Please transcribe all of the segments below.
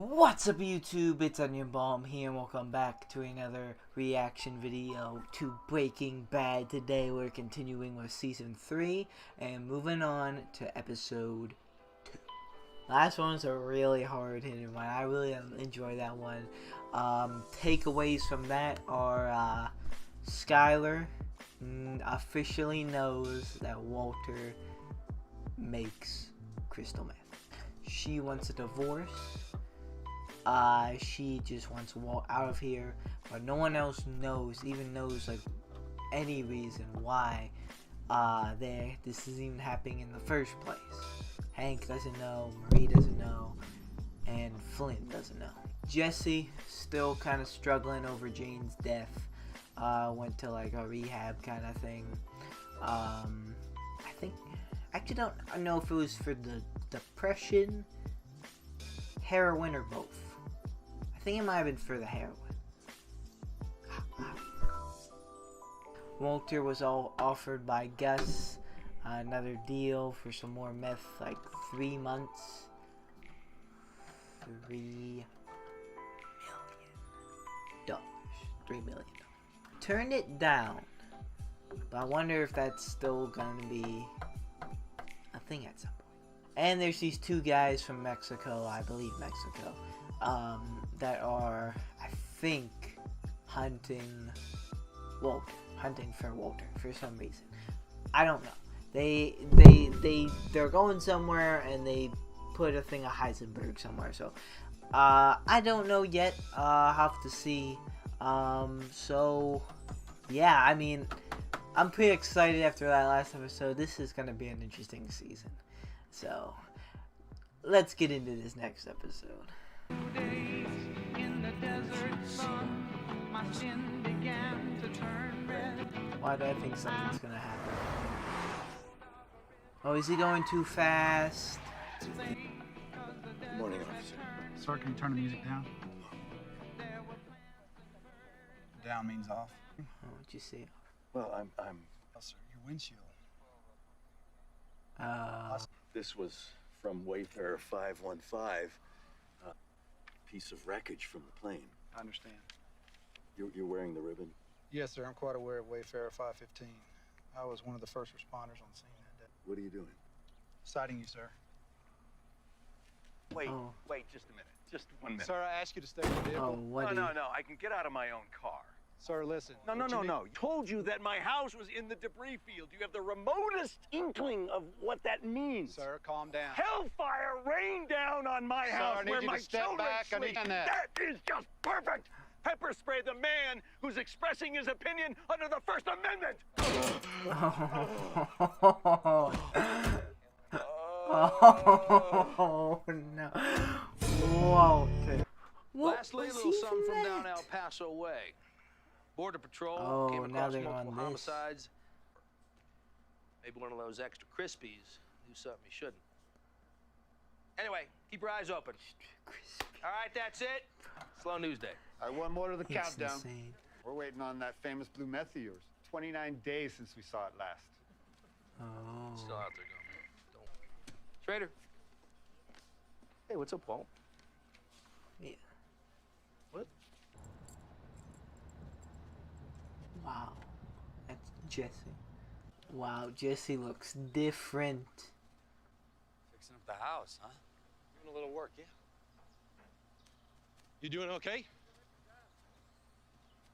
What's up YouTube, it's Onion Bomb here and welcome back to another reaction video to Breaking Bad. Today we're continuing with Season 3 and moving on to Episode 2. Last one's a really hard hitting one. I really enjoy that one. Takeaways from that are Skyler officially knows that Walter makes crystal meth. She wants a divorce. She just wants to walk out of here, but no one else knows like any reason why this is even happening in the first place. Hank doesn't know, Marie doesn't know, and Flint doesn't know. Jesse still kind of struggling over Jane's death. Went to like a rehab kind of thing. I don't know if it was for the depression, heroin, or both. I think it might have been for the heroin. Walter was all offered by Gus another deal for some more meth, like 3 months. $3 million. $3 million. Turned it down, but I wonder if that's still gonna be a thing at some point. And there's these two guys from Mexico, I believe Mexico, that are, I think, hunting for Walter for some reason. I don't know. They're going somewhere and they put a thing of Heisenberg somewhere. So I don't know yet. I'll have to see. So yeah, I mean, I'm pretty excited after that last episode. This is gonna be an interesting season. So let's get into this next episode. Days in the desert sun, my skin began to turn red. Why do I think something's gonna happen? Oh, is he going too fast? Good morning, officer. Sir, can you turn the music down? Down means off. Oh, what'd you say? Well, I'm. Oh, sir, your windshield. This was from Wayfarer 515. Piece of wreckage from the plane. I understand. You're wearing the ribbon? Yes, sir. I'm quite aware of Wayfarer 515. I was one of the first responders on scene that day. What are you doing? Citing you, sir. Wait, just a minute. Just 1 minute. Sir, I ask you to stay in the vehicle. No, I can get out of my own car. Sir, listen. No. Told you that my house was in the debris field. Do you have the remotest inkling of what that means? Sir, calm down. Hellfire rained down on my house I need where you my to step children back. sleep. I need that. That is just perfect. Pepper spray the man who's expressing his opinion under the First Amendment. Oh no! Walter. Lastly, a little something from down El Paso way. Border Patrol came across multiple homicides. Maybe one of those extra crispies do something he shouldn't. Anyway, keep your eyes open. All right, that's it. Slow news day. All right, one more to the countdown. Insane. We're waiting on that famous blue meth of yours. 29 days since we saw it last. Oh. Still out there going. Don't. Schrader. Hey, what's up, Paul? Yeah. What? Wow. That's Jesse. Wow, Jesse looks different. Fixing up the house, huh? Doing a little work, yeah? You doing okay?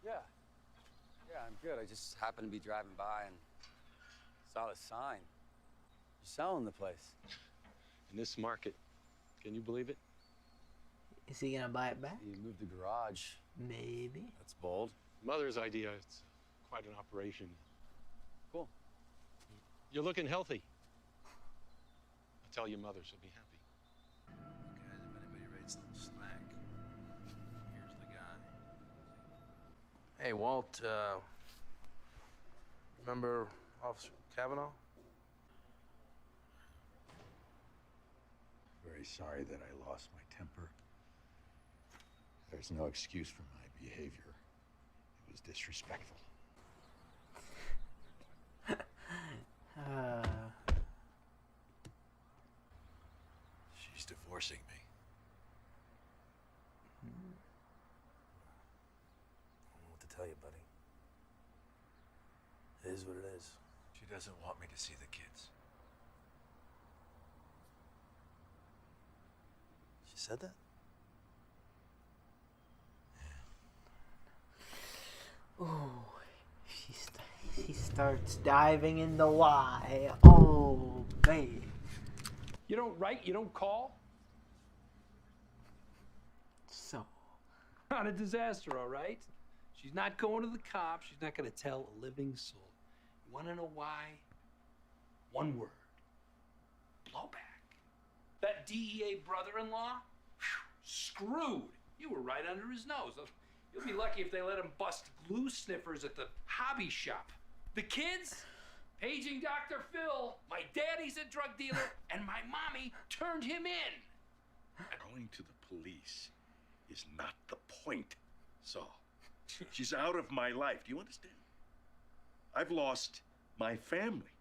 Yeah. Yeah, I'm good. I just happened to be driving by and saw the sign. You're selling the place. In this market, can you believe it? Is he gonna buy it back? You moved the garage. Maybe. That's bold. Mother's idea. It's quite an operation. Cool. You're looking healthy. I'll tell your mother, she'll be happy. Guys, if anybody rates them slack, here's the guy. Hey, Walt, remember Officer Caballo? Very sorry that I lost my temper. There's no excuse for my behavior. It was disrespectful. She's divorcing me. doesn't want me to see the kids. She said that? Oh, he starts diving into why. Oh, babe. You don't write, you don't call? So. Not a disaster, all right? She's not going to the cops. She's not going to tell a living soul. You want to know why? One word. Blowback. That DEA brother-in-law? Screwed. You were right under his nose. You'll be lucky if they let him bust glue sniffers at the hobby shop. The kids? Paging Dr. Phil. My daddy's a drug dealer, and my mommy turned him in. Going to the police is not the point, Saul. She's out of my life. Do you understand? I've lost my family,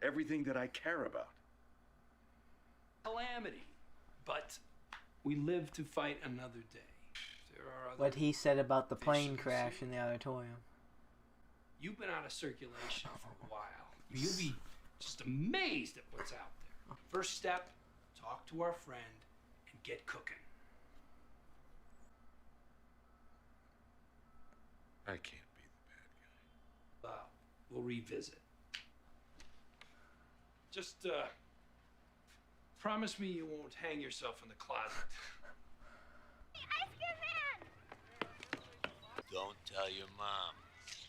everything that I care about. Calamity. But we live to fight another day. There are other What he said about the plane crash in the auditorium. You've been out of circulation for a while. You'll be just amazed at what's out there. First step, talk to our friend and get cooking. I can't be the bad guy. We'll revisit. Just promise me you won't hang yourself in the closet. Ice cream man! Don't tell your mom.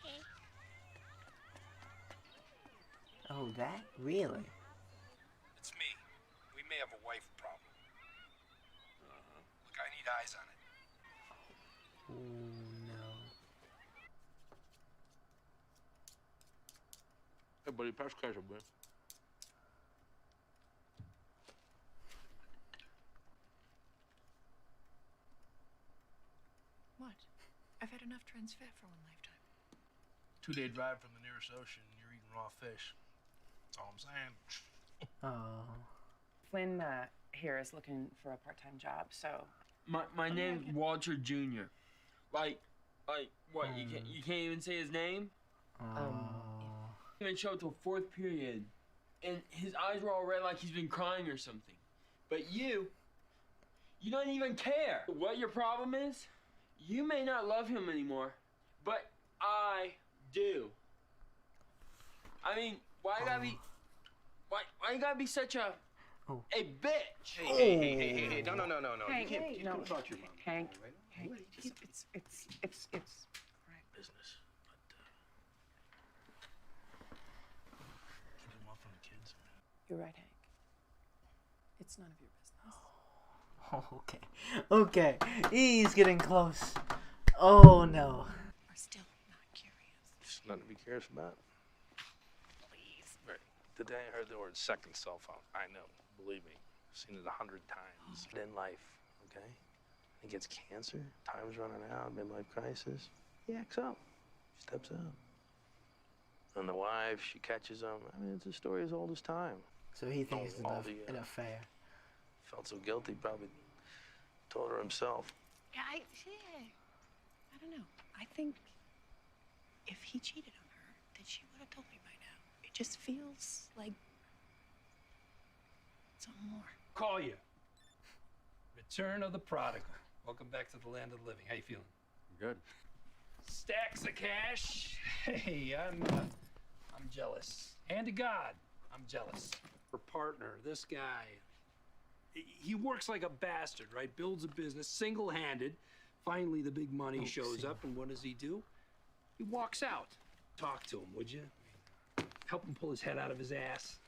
Okay. Oh, that? Really? It's me. We may have a wife problem. Look, I need eyes on it. Oh, no. Hey, buddy, pass ketchup, man. What? I've had enough trans fat for one lifetime. 2-day drive from the nearest ocean, you're eating raw fish. That's all I'm saying. Oh. Flynn here is looking for a part-time job, so... My name's Walter Jr. Like, what, you can't even say his name? He didn't show up till 4th period, and his eyes were all red like he's been crying or something. But you don't even care. What your problem is? You may not love him anymore, but I do. I mean, why you gotta be such a bitch? Hey, no. Hank, You can't talk to your mom. Hank, Right? it's Business. Keep them off from the kids. You're right, Hank. It's none of your business. Oh, okay. Okay. He's getting close. Oh, no. We're still not curious. There's nothing to be curious about. Please. Right. The day I heard the word second cell phone, I know. Believe me. I've seen it 100 times. In life, okay? He gets cancer, time's running out, midlife crisis. He acts up. He steps out. And the wife, she catches him. I mean, it's a story as old as time. So he thinks it's an affair. Felt so guilty, probably told her himself. Yeah, I don't know. I think if he cheated on her, then she would have told me by now. It just feels like something more. Call you. Return of the prodigal. Welcome back to the land of the living. How you feeling? Good. Stacks of cash. Hey, I'm jealous. Hand to God, I'm jealous. Her partner, this guy, he works like a bastard, right? Builds a business single-handed. Finally, the big money shows up, and what does he do? He walks out. Talk to him, would you? Help him pull his head out of his ass.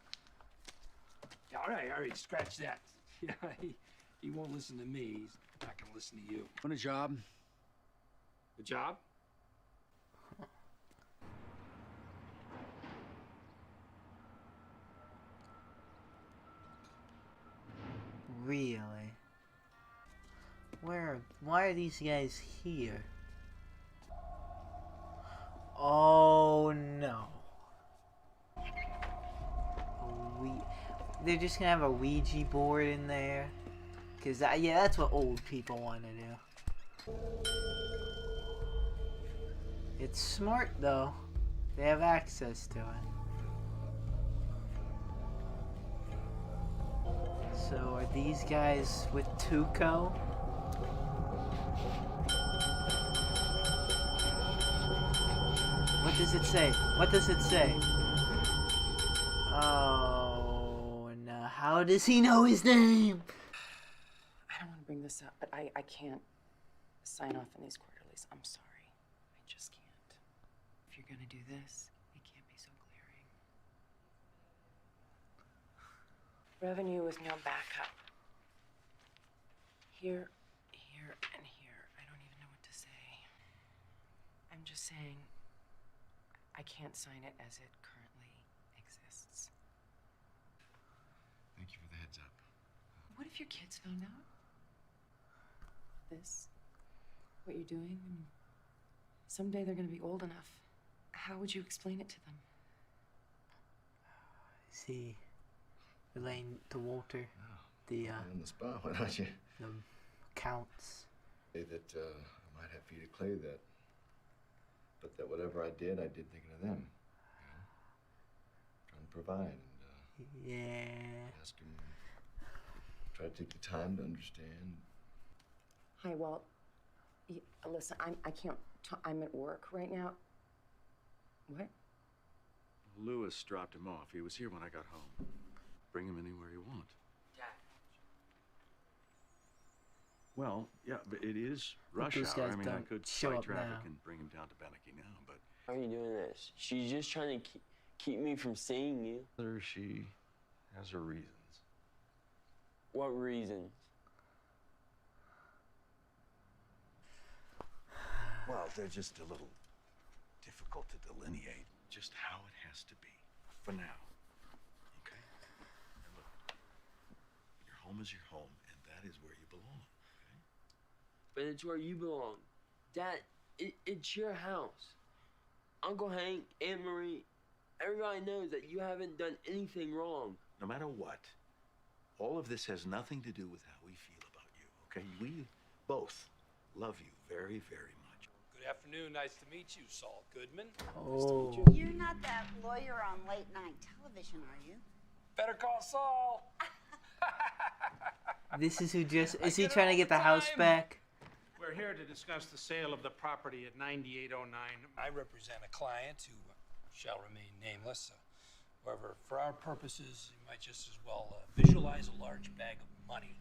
All right, scratch that. Yeah, he won't listen to me. He's not gonna listen to you. Want a job? A job? Really? Why are these guys here? Oh no. They're just gonna have a Ouija board in there? Cause yeah, that's what old people want to do. It's smart though. They have access to it. So are these guys with Tuco? What does it say? What does it say? Oh no, how does he know his name? I don't want to bring this up, but I can't sign off on these quarterlies. I'm sorry. I just can't. If you're gonna do this, it can't be so glaring. Revenue with no backup. Here, here, and here. I don't even know what to say. I'm just saying I can't sign it as it currently exists. Thank you for the heads up. What if your kids found out? This? What you're doing? I mean, someday they're gonna be old enough. How would you explain it to them? Is he relating to Walter? The on the spot, why don't you? The accounts. Say that I might have for you to clear that. But that whatever I did thinking of them. You know? Trying to provide and yeah. ask them, try to take the time to understand. Hi, Walt. Listen, I can't. I'm at work right now. What? Lewis dropped him off. He was here when I got home. Bring him anywhere you want. Dad. Well, yeah, but it is rush hour. I mean, I could fight traffic and bring him down to Beneke now, but... Why are you doing this? She's just trying to keep me from seeing you. Whether she has her reasons. What reasons? Well, they're just a little difficult to delineate just how it has to be for now. Okay? And look, your home is your home, and that is where you belong. Okay? But it's where you belong. Dad, it's your house. Uncle Hank, Aunt Marie, everybody knows that you haven't done anything wrong. No matter what, all of this has nothing to do with how we feel about you, okay? We both love you very, very much. Good afternoon. Nice to meet you, Saul Goodman. Oh. You're not that lawyer on late night television, are you? Better call Saul. This is who just... Is he trying to get the house back? We're here to discuss the sale of the property at 9809. I represent a client who shall remain nameless. However, for our purposes, you might just as well visualize a large bag of money.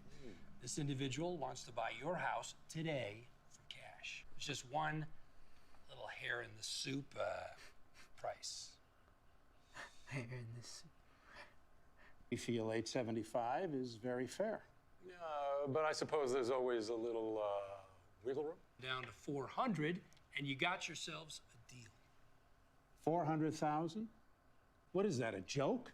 This individual wants to buy your house today for cash. It's just one little hair in the soup price. Hair in the soup. We feel $875 is very fair. But I suppose there's always a little wiggle room. Down to 400, and you got yourselves a deal. 400,000? What is that, a joke?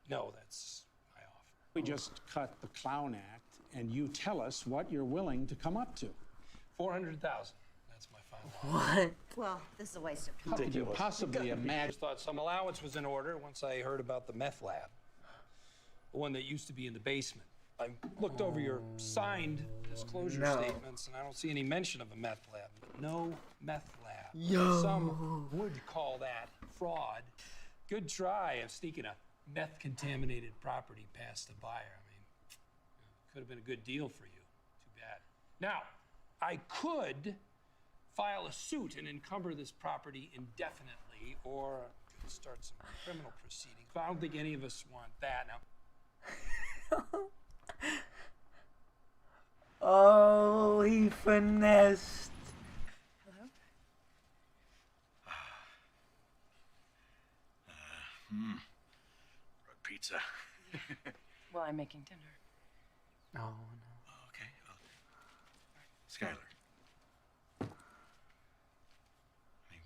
No, that's my offer. We just cut the clown act, and you tell us what you're willing to come up to. 400,000. That's my final offer. What? Well, this is a waste of time. How could you possibly I imagine? just thought some allowance was in order once I heard about the meth lab. The one that used to be in the basement. I looked over your signed disclosure statements, and I don't see any mention of a meth lab. No meth lab. Yo. Some would call that fraud. Good try of sneaking a meth-contaminated property past the buyer. I mean, could have been a good deal for you. Too bad. Now, I could file a suit and encumber this property indefinitely, or could start some criminal proceedings. But I don't think any of us want that. Now. Oh, he finessed. Hello? Pizza. Well, I'm making dinner. Oh, no. Okay. Skyler. I mean,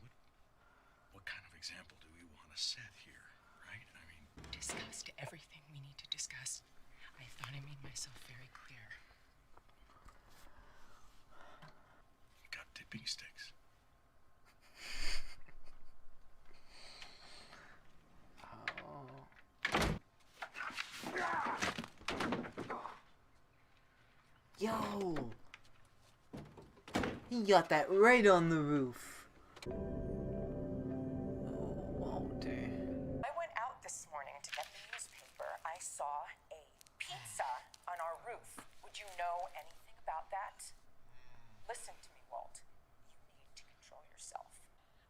what kind of example do we want to set here, right? I mean... Discussed everything we need to discuss. I thought I made myself very clear. You got tipping sticks. Yo! He got that right on the roof. Oh, Walter. I went out this morning to get the newspaper. I saw a pizza you know anything about that? Listen to me, Walt. You need to control yourself.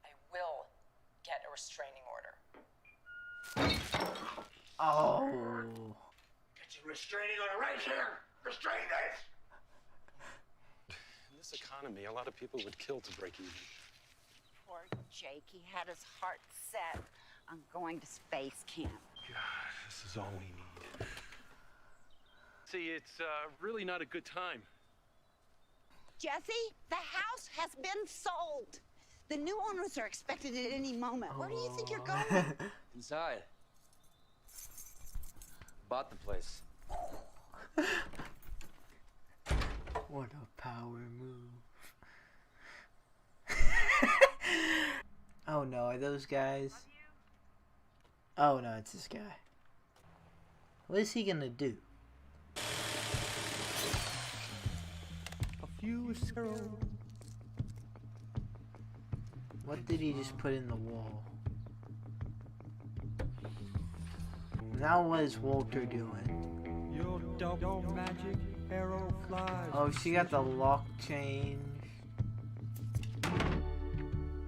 I will get a restraining order. Oh. Get your restraining order right here. Restrain this. In this economy, a lot of people would kill to break even. Poor Jake. He had his heart set on going to space camp. God, this is all we need. See, it's really not a good time. Jesse, the house has been sold. The new owners are expected at any moment. Where do you think you're going? Inside. Bought the place. What a power move. Oh no, are those guys? Oh no, it's this guy. What is he gonna do? A few sparrows. What did he just put in the wall? Now what is Walter doing? Your double magic arrow flies. Oh, she got the lock change.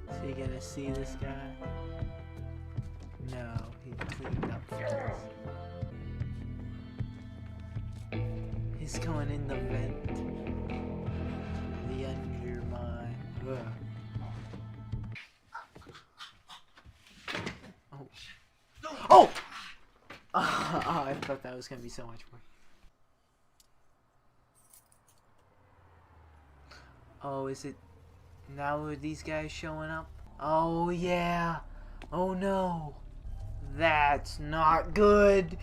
Is he gonna see this guy? No, he cleaned up first. He's going in the vent. The undermine. Ugh. Oh. Oh! Oh, I thought that was gonna be so much more. Oh, is it... Now are these guys showing up? Oh, yeah. Oh, no. That's not good.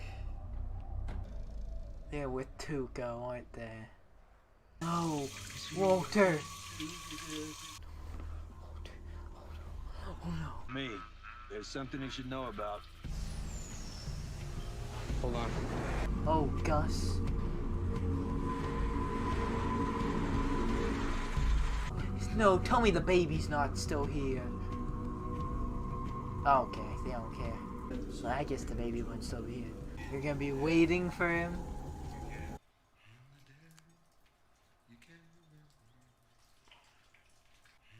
They're with Tuco, aren't they? No, Walter. Oh, no. Me. There's something you should know about. Hold on. Oh, Gus. No, tell me the baby's not still here. Okay, they don't care. So I guess the baby won't still be here. You're gonna be waiting for him?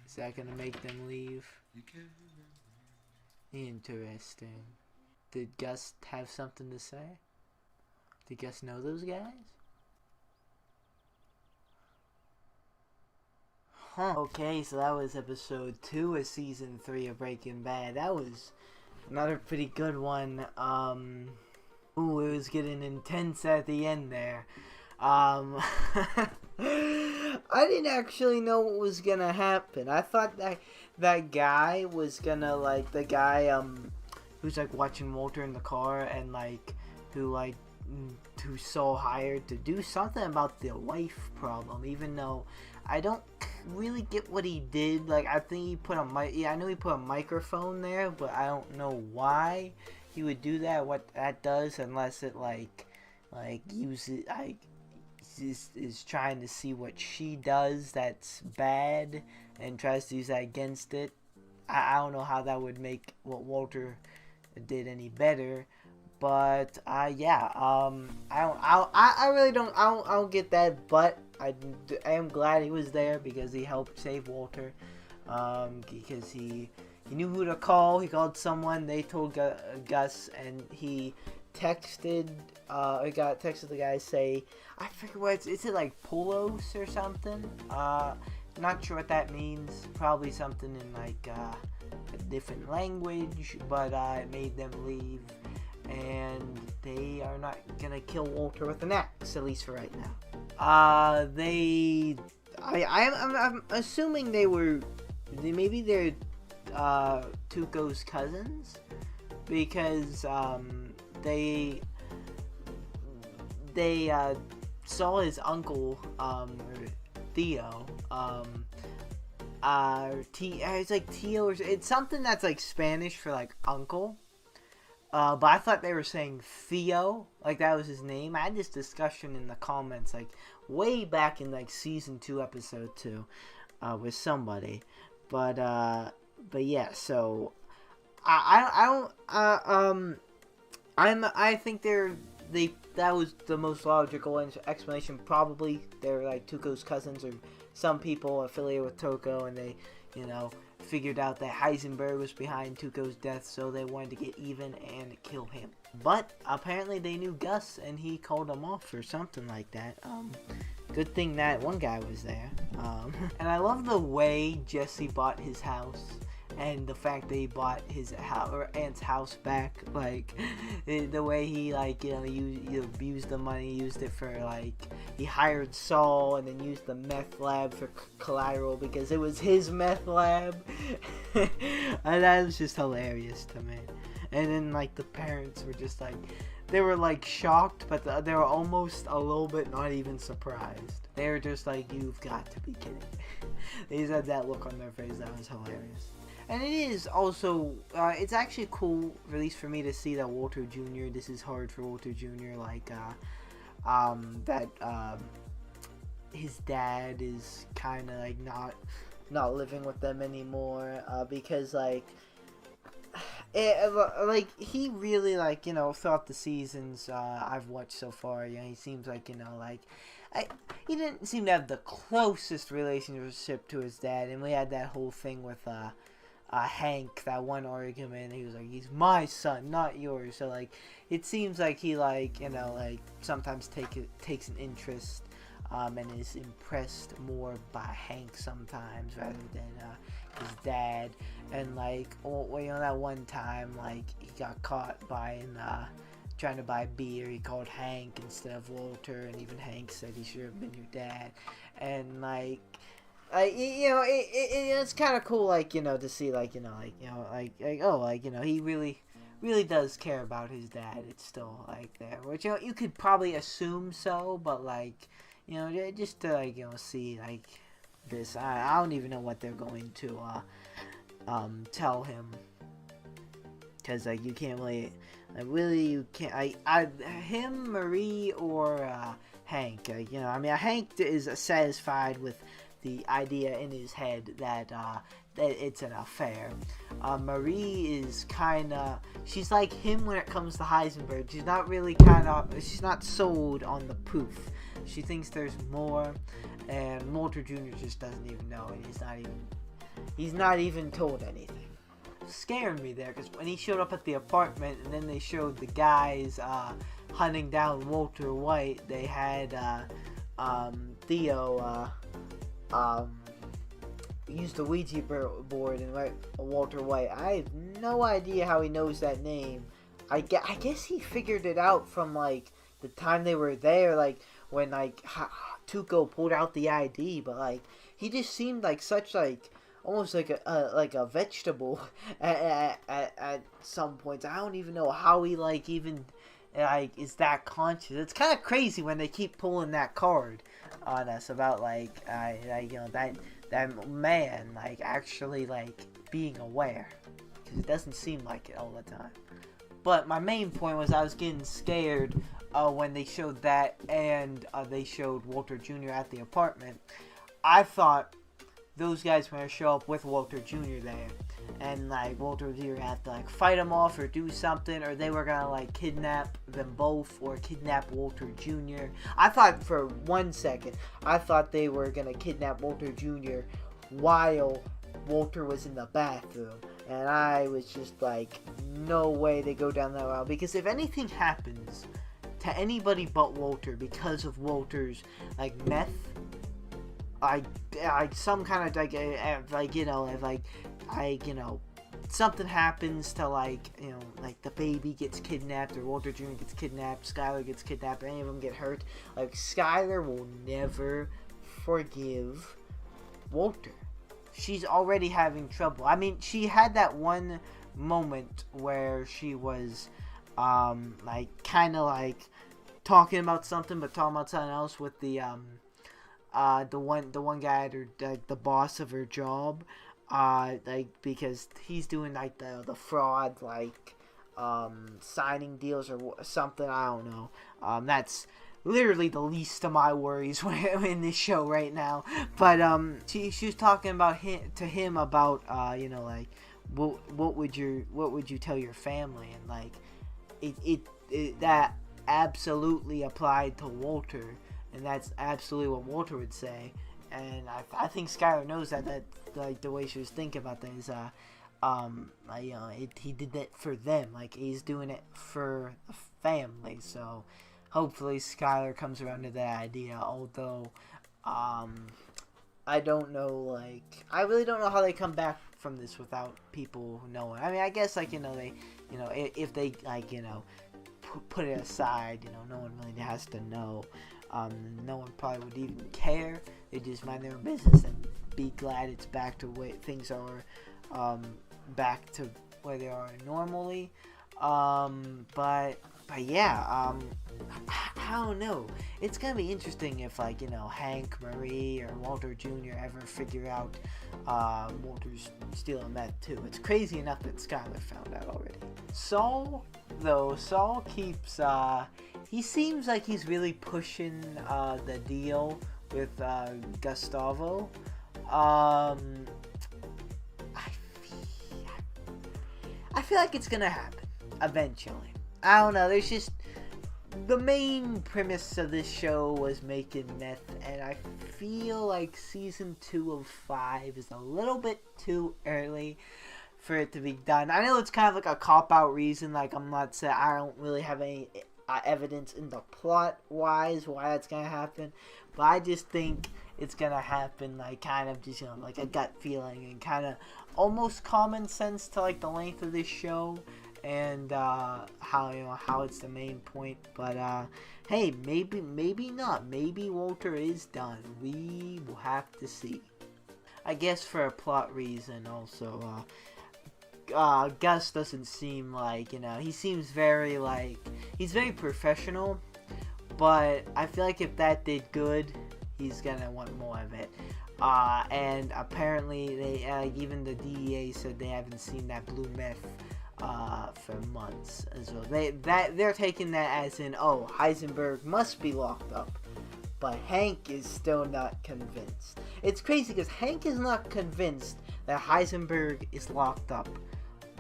Is that gonna make them leave? Interesting. Did Gus have something to say? Did Gus know those guys? Huh. Okay, so that was episode 2 of season 3 of Breaking Bad. That was another pretty good one. Ooh, it was getting intense at the end there. I didn't actually know what was gonna happen. I thought that guy was gonna, like, the guy, who's, like, watching Walter in the car and, like, who's so hired to do something about the wife problem, even though I don't really get what he did. Like, I think he put I know he put a microphone there, but I don't know why he would do that, what that does, unless it, like uses, like, is trying to see what she does that's bad and tries to use that against it. I don't know how that would make what Walter did any better, but yeah, I really don't get that, but I am glad he was there because he helped save Walter, because he knew who to call. He called someone, they told Gus, and he texted the guy, say, I forget what is it, like Polos or something? Not sure what that means. Probably something in, like, a different language, but it made them leave, and they are not gonna kill Walter with an axe, at least for right now. I'm assuming maybe they're Tuco's cousins, because they saw his uncle, Theo, it's like Tio, or it's something that's like Spanish for like uncle, but I thought they were saying Theo, like that was his name. I had this discussion in the comments, like way back in like season 2 episode 2, with somebody, but yeah, so I think that was the most logical explanation. Probably they're like Tuco's cousins, or some people affiliated with Tuco, and they, you know, figured out that Heisenberg was behind Tuco's death, so they wanted to get even and kill him. But apparently they knew Gus, and he called them off or something like that. Good thing that one guy was there. And I love the way Jesse bought his house, and the fact that he bought his aunt's house back. Like, the way he, like, you know, used the money, used it for, like, he hired Saul and then used the meth lab for collateral because it was his meth lab. And that was just hilarious to me. And then, like, the parents were just like, they were like shocked, but they were almost a little bit not even surprised. They were just like, you've got to be kidding. They just had that look on their face. That was hilarious. And it is also, it's actually cool, at least for me, to see that Walter Jr., this is hard for Walter Jr., like, his dad is kind of, like, not living with them anymore, because, like, he really, like, you know, throughout the seasons I've watched so far, you know, he seems like, you know, like, he didn't seem to have the closest relationship to his dad, and we had that whole thing with, Hank, that one argument, he was like, he's my son, not yours, so, like, it seems like he, like, you know, like, sometimes takes an interest, and is impressed more by Hank sometimes, rather than, his dad. And, like, well, you know, that one time, like, he got caught buying, trying to buy beer, he called Hank instead of Walter, and even Hank said he should have been your dad, and, like, you know, it's kind of cool, like, you know, to see, like, you know, oh, like, you know, he really does care about his dad. It's still, like, there, which, you know, you could probably assume so, but, like, you know, just to, like, you know, see, like, this, I don't even know what they're going to, tell him, because, like, you can't really, like, really, you can't, him, Marie, or, Hank, you know, I mean, Hank is satisfied with the idea in his head that that it's an affair. Marie is she's like him when it comes to Heisenberg. She's not really she's not sold on the proof. She thinks there's more, and Walter Jr. just doesn't even know, and he's not even told anything. Scaring me there, because when he showed up at the apartment, and then they showed the guys hunting down Walter White, they had Theo used the Ouija board and write Walter White. I have no idea how he knows that name. I guess he figured it out from, like, the time they were there, like, when, like, Tuco pulled out the ID, but, like, he just seemed like such, like, almost like a vegetable at some points. I don't even know how he, like, even, like, is that conscious. It's kind of crazy when they keep pulling that card on us about, like, you know, that man, like, actually, like, being aware, because it doesn't seem like it all the time. But my main point was I was getting scared when they showed that, and they showed Walter Jr. at the apartment. I thought those guys were going to show up with Walter Jr. there, and, like, Walter Jr. had to, like, fight them off or do something, or they were going to, like, kidnap them both or kidnap Walter Jr. I thought for 1 second, I thought they were going to kidnap Walter Jr. while Walter was in the bathroom, and I was just like, no way they go down that route, because if anything happens to anybody but Walter because of Walter's, like, meth, some kind of, like, you know, if, like, you know, something happens to, like, you know, like, the baby gets kidnapped, or Walter Jr. gets kidnapped, Skyler gets kidnapped, or any of them get hurt, like, Skyler will never forgive Walter. She's already having trouble. I mean, she had that one moment where she was, like, kind of, like, talking about something, but talking about something else with the one guy at her, like, the boss of her job, like, because he's doing, like, the fraud, like, signing deals or something, I don't know. That's literally the least of my worries in this show right now. But she was talking about him about you know, like, what would you tell your family, and, like, that absolutely applied to Walter, and that's absolutely what Walter would say. And I think Skyler knows that like the way she was thinking about that is he did that for them, like he's doing it for the family. So hopefully Skyler comes around to that idea, although I don't know, like I really don't know how they come back from this without people knowing. I mean, I guess like they if they like put it aside, no one really has to know. No one probably would even care. They just mind their own business and be glad it's back to where things are, back to where they are normally. But yeah, I don't know. It's gonna be interesting if Hank, Marie, or Walter Jr. ever figure out Walter's stealing meth too. It's crazy enough that Skyler found out already. Saul keeps he seems like he's really pushing the deal with Gustavo. I feel like it's gonna happen eventually. I don't know. There's just the main premise of this show was making meth, and I feel like season 2 of 5 is a little bit too early for it to be done. I know it's kind of like a cop-out reason. Like I'm not saying I don't really have any evidence in the plot wise why that's gonna happen, but I just think it's gonna happen, like kind of just like a gut feeling and kind of almost common sense to like the length of this show and how it's the main point. But hey, maybe not. Maybe Walter is done. We will have to see. I guess for a plot reason also, Gus doesn't seem like, he seems very he's very professional, but I feel like if that did good, he's gonna want more of it. And apparently they, even the DEA said they haven't seen that blue meth for months as well. They're taking that as in, oh, Heisenberg must be locked up. But Hank is still not convinced. It's crazy because Hank is not convinced that Heisenberg is locked up,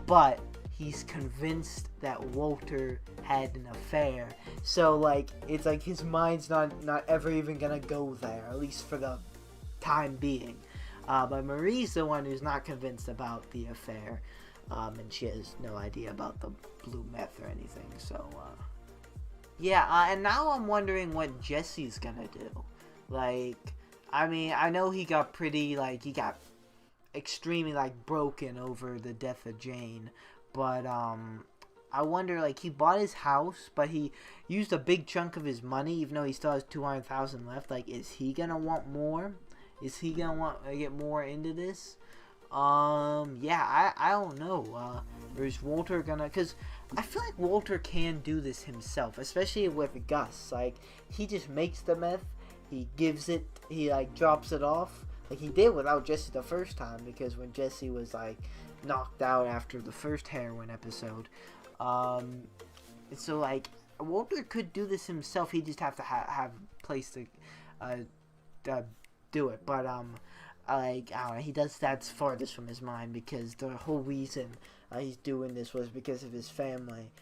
but he's convinced that Walter had an affair. So it's like his mind's not ever even gonna go there, at least for the time being. But Marie's the one who's not convinced about the affair, and she has no idea about the blue meth or anything. So yeah, and now I'm wondering what Jesse's gonna do. I mean, I know he got pretty, he got extremely, broken over the death of Jane. But, I wonder, he bought his house, but he used a big chunk of his money, even though he still has $200,000 left. Is he gonna want more? Is he gonna want to get more into this? Yeah, I don't know. Or is Walter gonna... Because I feel like Walter can do this himself, especially with Gus. He just makes the meth, he gives it, he, drops it off. He did without Jesse the first time, because when Jesse was, knocked out after the first heroin episode. So, Walter could do this himself. He just have to have a place to do it. But, I don't know, he does that's farthest from his mind, because the whole reason he's doing this was because of his family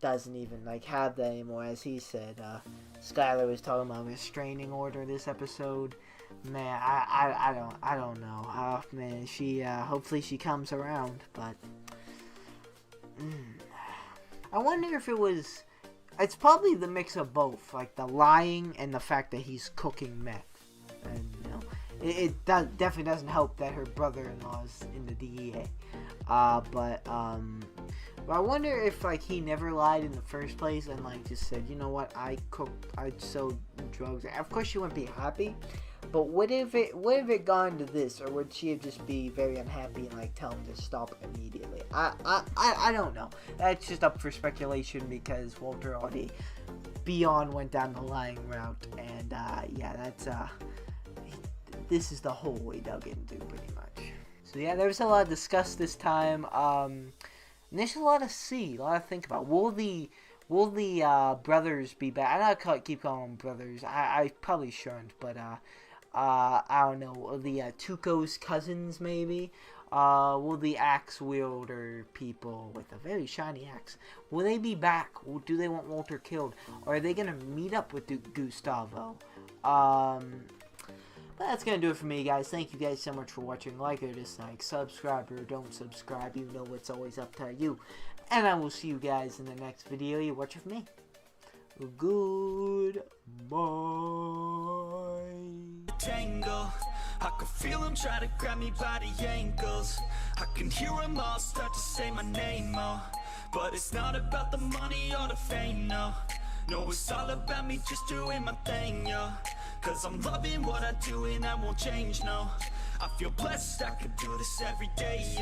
doesn't even, have that anymore. As he said, Skyler was talking about a restraining order this episode. Man, I don't know. Man, she hopefully she comes around, but I wonder if it's probably the mix of both, the lying and the fact that he's cooking meth. And it definitely doesn't help that her brother-in-law's in the DEA. But I wonder if he never lied in the first place and just said, you know what, I sold drugs. Of course she wouldn't be happy. But what if it gone to this, or would she just be very unhappy and tell him to stop immediately? I don't know. That's just up for speculation, because Walter already went down the lying route, and yeah, that's this is the hole we dug into pretty much. So yeah, there was a lot discussed this time. And there's a lot to see, a lot to think about. Will the brothers be back? I know I keep calling them brothers. I probably shouldn't, but I don't know, the Tuco's cousins maybe. Will the axe wielder people with a very shiny axe, will they be back? Do they want Walter killed? Or are they gonna meet up with Gustavo? But that's gonna do it for me, guys. Thank you guys so much for watching. Like or dislike, subscribe or don't subscribe. You know it's always up to you. And I will see you guys in the next video you watch with me. Goodbye. Tangle. I can feel them try to grab me by the ankles. I can hear them all start to say my name, oh. But it's not about the money or the fame, no. No, it's all about me just doing my thing, yo. Cause I'm loving what I do and I won't change, no. I feel blessed I could do this every day.